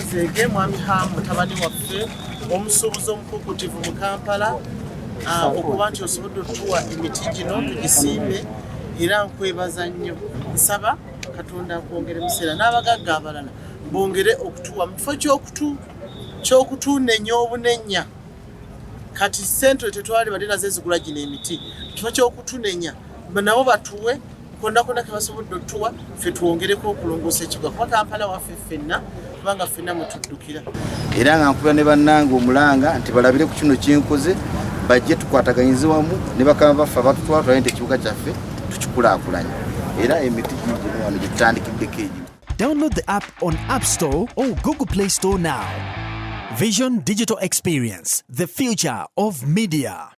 Nzege mwami hamu mutabani waffe omusuubuzi omukukutivu mu Kampala okuba nti osobodde otuwa emiti gino tugisimbe era nkwebaza nnyo. Nsaba Katonda akwongere museera n'abagagga abalala bongere okutuwa mu kifo ky'okutunenya obunenya. Kati sente tetwali badde nazo ezigula gino emiti kifo ky'okutunenya nabo batuwe konna ke basobodde otuwa ffe tuwongereko okulongoosa ekibuga kuba Kampala waffe ffenna kubanga ffenna mutuddukira. Era nga nkubira ne bannange omulanga nti balabire ku kino kyenkoze bajje tukwataganyize wamu ne bakama baffe abatutwala tulabye nti ekibuga kyaffe tukikulaakulanya era emiti gino wano gye tutandikiddeko egimu. Download the app on App Store or Google Play Store now. Vision Digital Experience, the future of media.